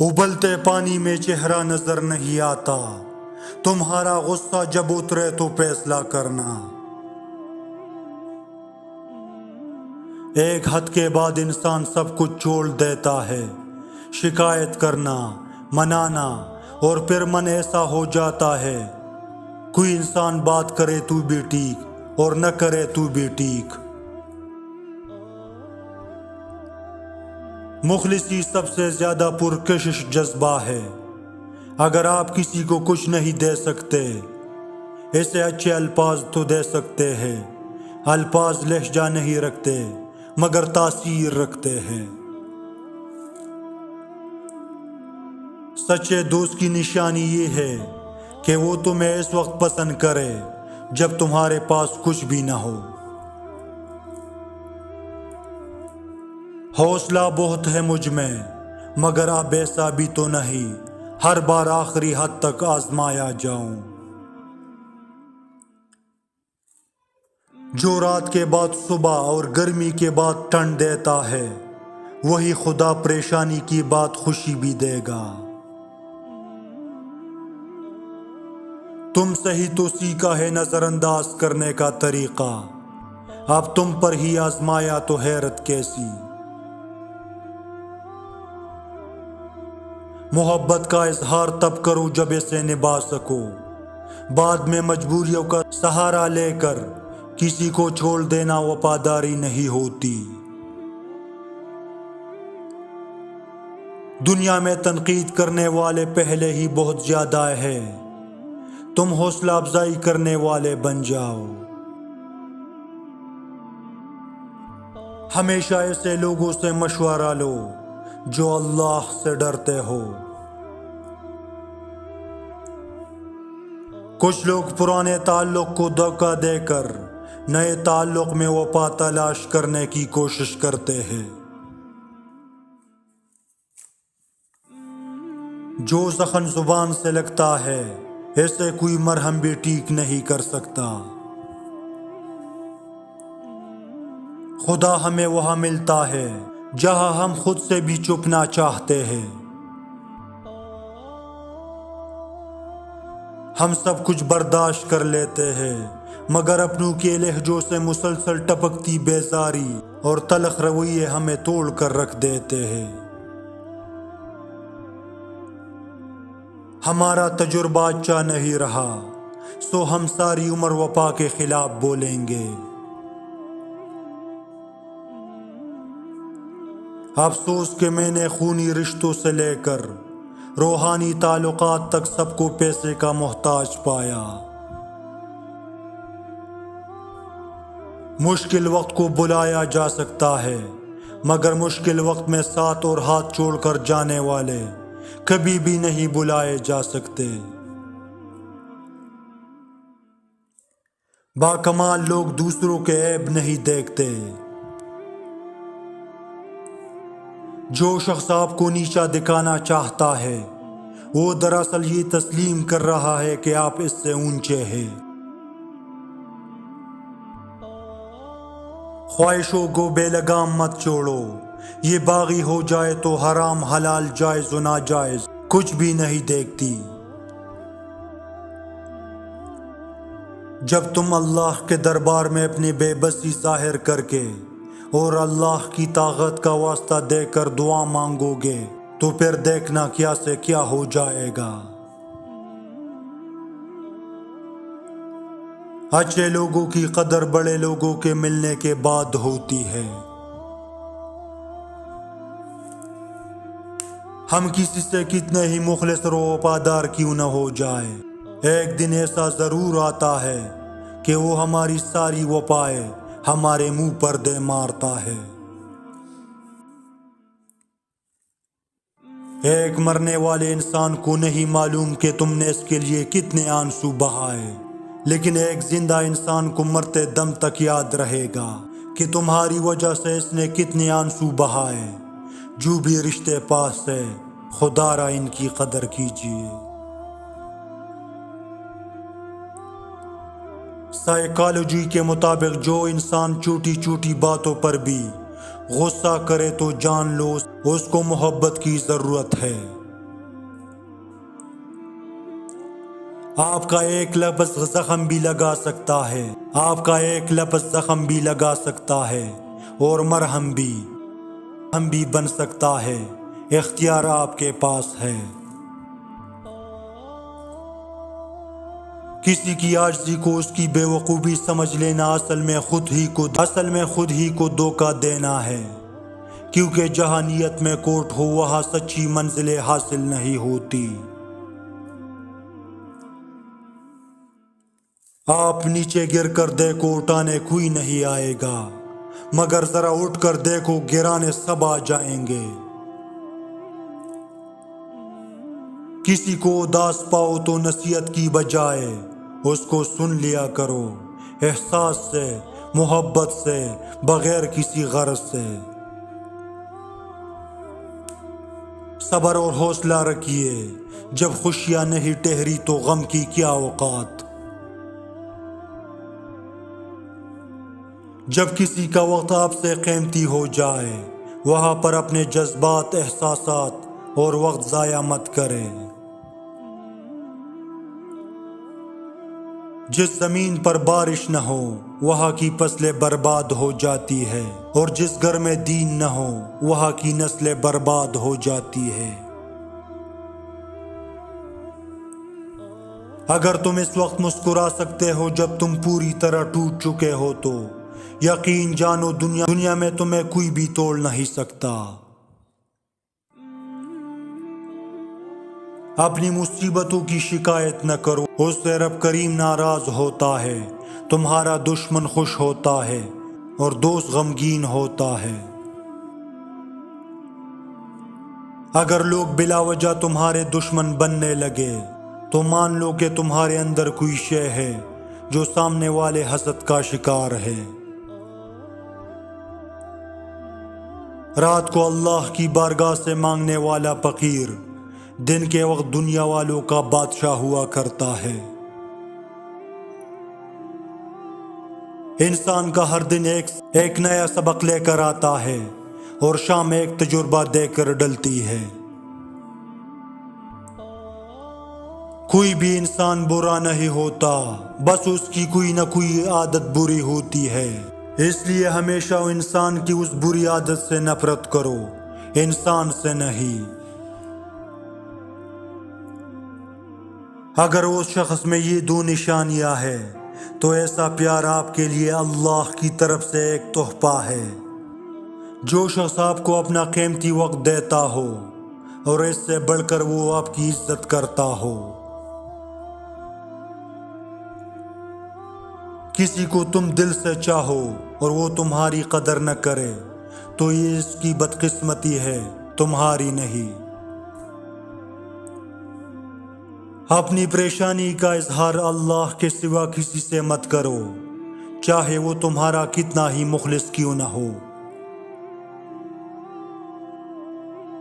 ابلتے پانی میں چہرہ نظر نہیں آتا، تمہارا غصہ جب اترے تو فیصلہ کرنا۔ ایک حد کے بعد انسان سب کچھ چھوڑ دیتا ہے، شکایت کرنا، منانا، اور پھر من ایسا ہو جاتا ہے کوئی انسان بات کرے تو بھی ٹھیک اور نہ کرے تو بھی ٹھیک۔ مخلصی سب سے زیادہ پرکشش جذبہ ہے۔ اگر آپ کسی کو کچھ نہیں دے سکتے، اسے اچھے الفاظ تو دے سکتے ہیں۔ الفاظ لہجہ نہیں رکھتے مگر تاثیر رکھتے ہیں۔ سچے دوست کی نشانی یہ ہے کہ وہ تمہیں اس وقت پسند کرے جب تمہارے پاس کچھ بھی نہ ہو۔ حوصلہ بہت ہے مجھ میں مگر اب ایسا بھی تو نہیں ہر بار آخری حد تک آزمایا جاؤں۔ جو رات کے بعد صبح اور گرمی کے بعد ٹھنڈ دیتا ہے، وہی خدا پریشانی کی بات خوشی بھی دے گا۔ تم سے ہی تو سیکھا ہے نظر انداز کرنے کا طریقہ، اب تم پر ہی آزمایا تو حیرت کیسی۔ محبت کا اظہار تب کرو جب اسے نبھا سکو، بعد میں مجبوریوں کا سہارا لے کر کسی کو چھوڑ دینا وفاداری نہیں ہوتی۔ دنیا میں تنقید کرنے والے پہلے ہی بہت زیادہ ہیں، تم حوصلہ افزائی کرنے والے بن جاؤ۔ ہمیشہ ایسے لوگوں سے مشورہ لو جو اللہ سے ڈرتے ہو۔ کچھ لوگ پرانے تعلق کو دھوکہ دے کر نئے تعلق میں وفا تلاش کرنے کی کوشش کرتے ہیں۔ جو زخم زبان سے لگتا ہے اسے کوئی مرہم بھی ٹھیک نہیں کر سکتا۔ خدا ہمیں وہاں ملتا ہے جہاں ہم خود سے بھی چھپنا چاہتے ہیں۔ ہم سب کچھ برداشت کر لیتے ہیں مگر اپنوں کے لہجوں سے مسلسل ٹپکتی بیزاری اور تلخ رویے ہمیں توڑ کر رکھ دیتے ہیں۔ ہمارا تجربہ اچھا نہیں رہا سو ہم ساری عمر وفا کے خلاف بولیں گے۔ افسوس کہ میں نے خونی رشتوں سے لے کر روحانی تعلقات تک سب کو پیسے کا محتاج پایا۔ مشکل وقت کو بلایا جا سکتا ہے مگر مشکل وقت میں ساتھ اور ہاتھ چھوڑ کر جانے والے کبھی بھی نہیں بلائے جا سکتے۔ باکمال لوگ دوسروں کے عیب نہیں دیکھتے۔ جو شخص آپ کو نیچا دکھانا چاہتا ہے وہ دراصل یہ تسلیم کر رہا ہے کہ آپ اس سے اونچے ہیں۔ خواہشوں کو بے لگام مت چھوڑو، یہ باغی ہو جائے تو حرام حلال جائز و ناجائز کچھ بھی نہیں دیکھتی۔ جب تم اللہ کے دربار میں اپنی بے بسی ظاہر کر کے اور اللہ کی طاقت کا واسطہ دے کر دعا مانگو گے تو پھر دیکھنا کیا سے کیا ہو جائے گا۔ اچھے لوگوں کی قدر بڑے لوگوں کے ملنے کے بعد ہوتی ہے۔ ہم کسی سے کتنے ہی مخلص و وفادار کیوں نہ ہو جائے، ایک دن ایسا ضرور آتا ہے کہ وہ ہماری ساری وفائیں ہمارے منہ پر دے مارتا ہے۔ ایک مرنے والے انسان کو نہیں معلوم کہ تم نے اس کے لیے کتنے آنسو بہائے، لیکن ایک زندہ انسان کو مرتے دم تک یاد رہے گا کہ تمہاری وجہ سے اس نے کتنے آنسو بہائے۔ جو بھی رشتے پاس ہے خدا را ان کی قدر کیجیے۔ سائیکالوجی کے مطابق جو انسان چھوٹی چھوٹی باتوں پر بھی غصہ کرے تو جان لو اس کو محبت کی ضرورت ہے۔ آپ کا ایک لفظ زخم بھی لگا سکتا ہے، آپ کا ایک لفظ زخم بھی لگا سکتا ہے اور مرہم بھی بن سکتا ہے۔ اختیار آپ کے پاس ہے۔ کسی کی عاجزی کو اس کی بے وقوفی سمجھ لینا اصل میں خود ہی کو دھوکہ دینا ہے، کیونکہ جہاں نیت میں کوٹ ہو وہاں سچی منزلیں حاصل نہیں ہوتی۔ آپ نیچے گر کر دیکھو، اٹھانے کوئی نہیں آئے گا، مگر ذرا اٹھ کر دیکھو، گرانے سب آ جائیں گے۔ کسی کو اداس پاؤ تو نصیحت کی بجائے اس کو سن لیا کرو، احساس سے، محبت سے، بغیر کسی غرض سے۔ صبر اور حوصلہ رکھیے، جب خوشیاں نہیں ٹہری تو غم کی کیا اوقات۔ جب کسی کا وقت آپ سے قیمتی ہو جائے، وہاں پر اپنے جذبات، احساسات اور وقت ضائع مت کرے۔ جس زمین پر بارش نہ ہو وہاں کی فصلیں برباد ہو جاتی ہے، اور جس گھر میں دین نہ ہو وہاں کی نسلیں برباد ہو جاتی ہے۔ اگر تم اس وقت مسکرا سکتے ہو جب تم پوری طرح ٹوٹ چکے ہو تو یقین جانو دنیا میں تمہیں کوئی بھی توڑ نہیں سکتا۔ اپنی مصیبتوں کی شکایت نہ کرو، اس سے رب کریم ناراض ہوتا ہے۔ تمہارا دشمن خوش ہوتا ہے اور دوست غمگین ہوتا ہے۔ اگر لوگ بلا وجہ تمہارے دشمن بننے لگے تو مان لو کہ تمہارے اندر کوئی شے ہے جو سامنے والے حسد کا شکار ہے۔ رات کو اللہ کی بارگاہ سے مانگنے والا فقیر دن کے وقت دنیا والوں کا بادشاہ ہوا کرتا ہے۔ انسان کا ہر دن ایک نیا سبق لے کر آتا ہے اور شام ایک تجربہ دے کر ڈلتی ہے۔ کوئی بھی انسان برا نہیں ہوتا، بس اس کی کوئی نہ کوئی عادت بری ہوتی ہے۔ اس لیے ہمیشہ انسان کی اس بری عادت سے نفرت کرو، انسان سے نہیں۔ اگر اس شخص میں یہ دو نشانیاں ہیں تو ایسا پیار آپ کے لیے اللہ کی طرف سے ایک تحفہ ہے۔ جو شخص آپ کو اپنا قیمتی وقت دیتا ہو اور اس سے بڑھ کر وہ آپ کی عزت کرتا ہو۔ کسی کو تم دل سے چاہو اور وہ تمہاری قدر نہ کرے تو یہ اس کی بدقسمتی ہے، تمہاری نہیں۔ اپنی پریشانی کا اظہار اللہ کے سوا کسی سے مت کرو، چاہے وہ تمہارا کتنا ہی مخلص کیوں نہ ہو۔